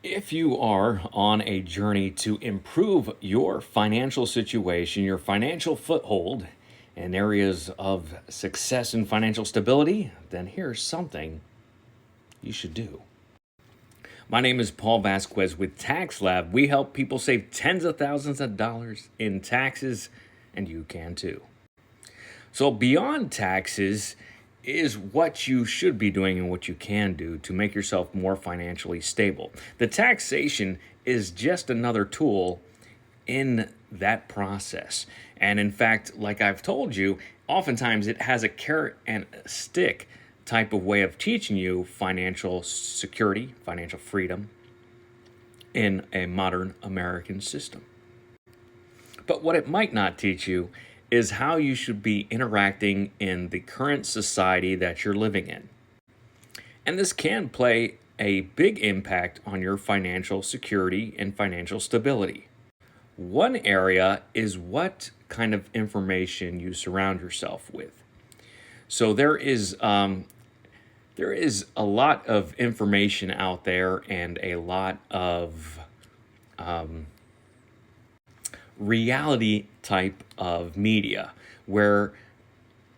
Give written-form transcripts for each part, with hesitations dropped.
If you are on a journey to improve your financial situation, your financial foothold, and areas of success and financial stability, then here's something you should do. My name is Paul Vasquez with Tax Lab. We help people save tens of thousands of dollars in taxes, and you can too. So, beyond taxes is what you should be doing and what you can do to make yourself more financially stable. The taxation is just another tool in that process. And in fact, like I've told you, oftentimes it has a carrot and a stick type of way of teaching you financial security, financial freedom in a modern American system. But what it might not teach you is how you should be interacting in the current society that you're living in. And this can play a big impact on your financial security and financial stability. One area is what kind of information you surround yourself with. So there is a lot of information out there and a lot of reality type of media where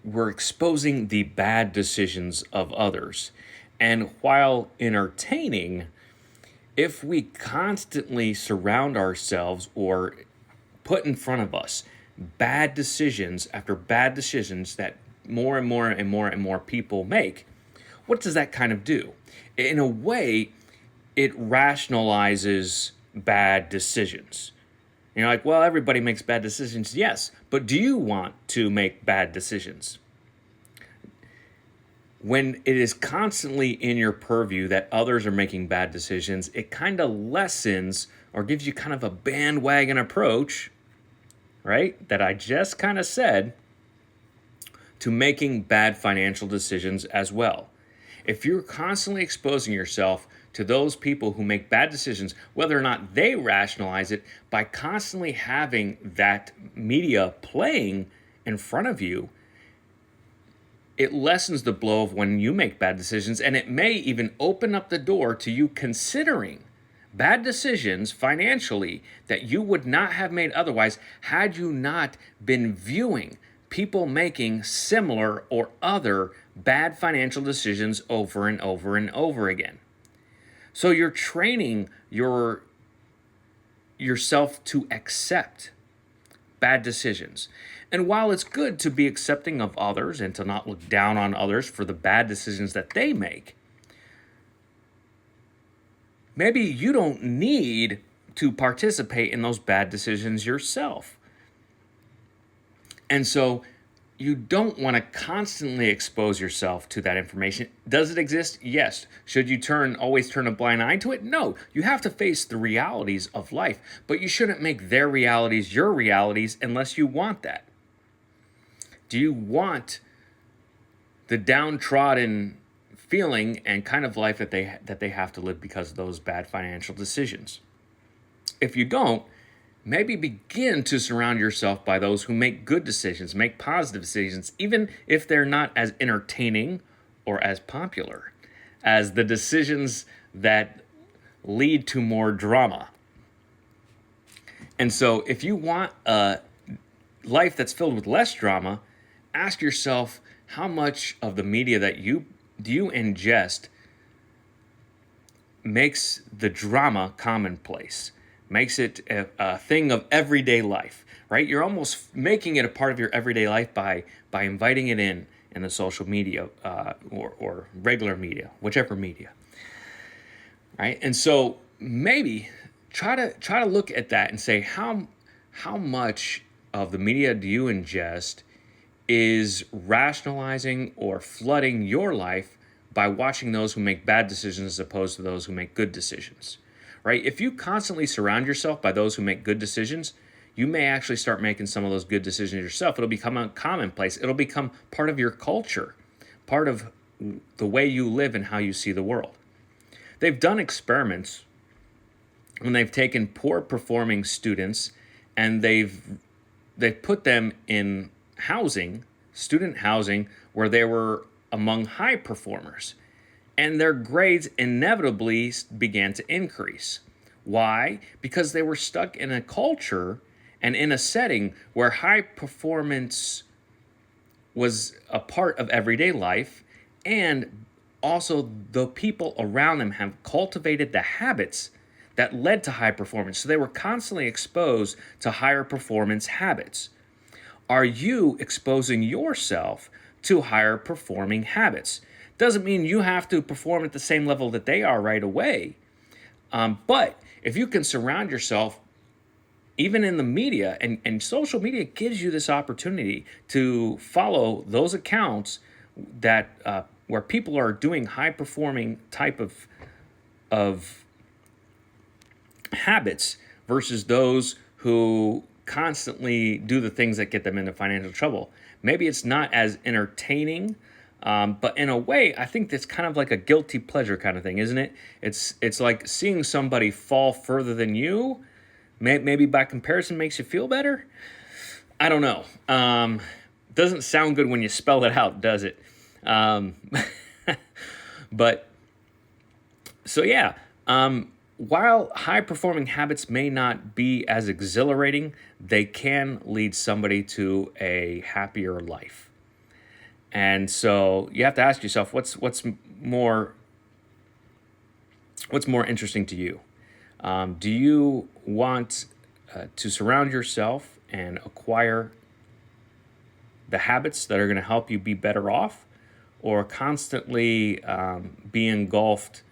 we're exposing the bad decisions of others. And while entertaining, if we constantly surround ourselves or put in front of us bad decisions after bad decisions that more and more and more and more people make, what does that kind of do? In a way, it rationalizes bad decisions. You're like, well, everybody makes bad decisions. Yes, but do you want to make bad decisions? When it is constantly in your purview that others are making bad decisions, it kind of lessens or gives you kind of a bandwagon approach, right? That I just kind of said to making bad financial decisions as well. If you're constantly exposing yourself to those people who make bad decisions, whether or not they rationalize it, by constantly having that media playing in front of you, it lessens the blow of when you make bad decisions, and it may even open up the door to you considering bad decisions financially that you would not have made otherwise had you not been viewing people making similar or other bad financial decisions over and over and over again. So you're training yourself to accept bad decisions. And while it's good to be accepting of others and to not look down on others for the bad decisions that they make, maybe you don't need to participate in those bad decisions yourself. And so you don't want to constantly expose yourself to that information. Does it exist? Yes. Should you always turn a blind eye to it? No. You have to face the realities of life, but you shouldn't make their realities your realities unless you want that. Do you want the downtrodden feeling and kind of life that they have to live because of those bad financial decisions? If you don't, maybe begin to surround yourself by those who make good decisions, make positive decisions, even if they're not as entertaining or as popular as the decisions that lead to more drama. And so if you want a life that's filled with less drama, ask yourself how much of the media that you ingest makes the drama commonplace, makes it a thing of everyday life, right? You're almost making it a part of your everyday life by inviting it in the social media or regular media, whichever media, right? And so maybe try to look at that and say how much of the media do you ingest is rationalizing or flooding your life by watching those who make bad decisions as opposed to those who make good decisions, right? If you constantly surround yourself by those who make good decisions, you may actually start making some of those good decisions yourself. It'll become a commonplace. It'll become part of your culture, part of the way you live and how you see the world. They've done experiments when they've taken poor performing students and they've put them in student housing, where they were among high performers. and their grades inevitably began to increase. Why? Because they were stuck in a culture and in a setting where high performance was a part of everyday life, and also the people around them have cultivated the habits that led to high performance. So they were constantly exposed to higher performance habits. Are you exposing yourself to higher performing habits? Doesn't mean you have to perform at the same level that they are right away. But if you can surround yourself, even in the media, and social media gives you this opportunity to follow those accounts that where people are doing high performing type of habits versus those who constantly do the things that get them into financial trouble. Maybe it's not as entertaining, but in a way, I think that's kind of like a guilty pleasure kind of thing, isn't it? It's like seeing somebody fall further than you. Maybe by comparison makes you feel better. I don't know. Doesn't sound good when you spell it out, does it? But so yeah. While high performing habits may not be as exhilarating, they can lead somebody to a happier life. And so you have to ask yourself, more what's more interesting to you? Do you want to surround yourself and acquire the habits that are going to help you be better off, or constantly be engulfed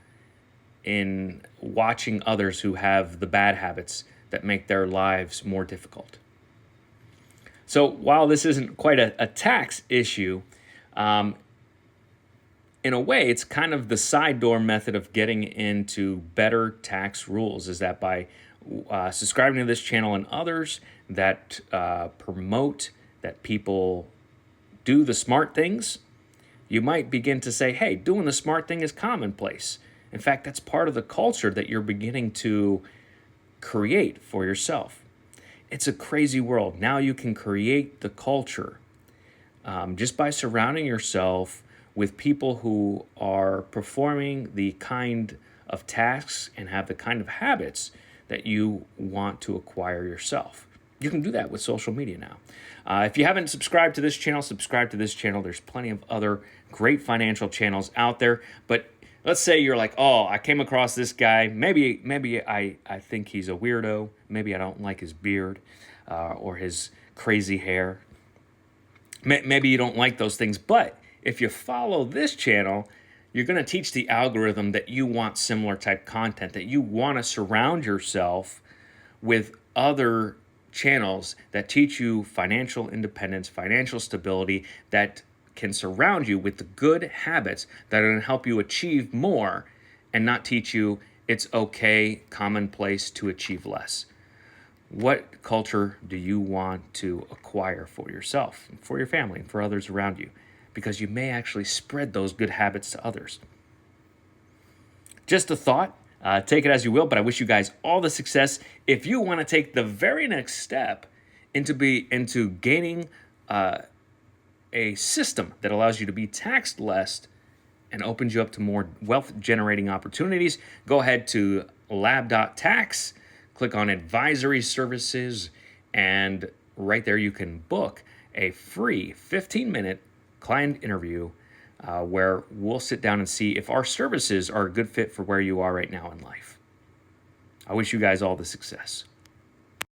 in watching others who have the bad habits that make their lives more difficult? So while this isn't quite a tax issue, in a way, it's kind of the side door method of getting into better tax rules, is that by subscribing to this channel and others that promote that people do the smart things, you might begin to say, hey, doing the smart thing is commonplace. In fact, that's part of the culture that you're beginning to create for yourself. It's a crazy world. Now you can create the culture just by surrounding yourself with people who are performing the kind of tasks and have the kind of habits that you want to acquire yourself. You can do that with social media now. If you haven't subscribed to this channel, subscribe to this channel. There's plenty of other great financial channels out there. But let's say you're like, oh, I came across this guy. Maybe I think he's a weirdo. Maybe I don't like his beard or his crazy hair. Maybe you don't like those things. But if you follow this channel, you're going to teach the algorithm that you want similar type content, that you want to surround yourself with other channels that teach you financial independence, financial stability, that can surround you with the good habits that are going to help you achieve more and not teach you it's okay, commonplace to achieve less. What culture do you want to acquire for yourself, for your family, and for others around you? Because you may actually spread those good habits to others. Just a thought. Take it as you will, but I wish you guys all the success. If you want to take the very next step into gaining a system that allows you to be taxed less and opens you up to more wealth-generating opportunities, go ahead to lab.tax, click on advisory services, and right there you can book a free 15-minute client interview where we'll sit down and see if our services are a good fit for where you are right now in life. I wish you guys all the success.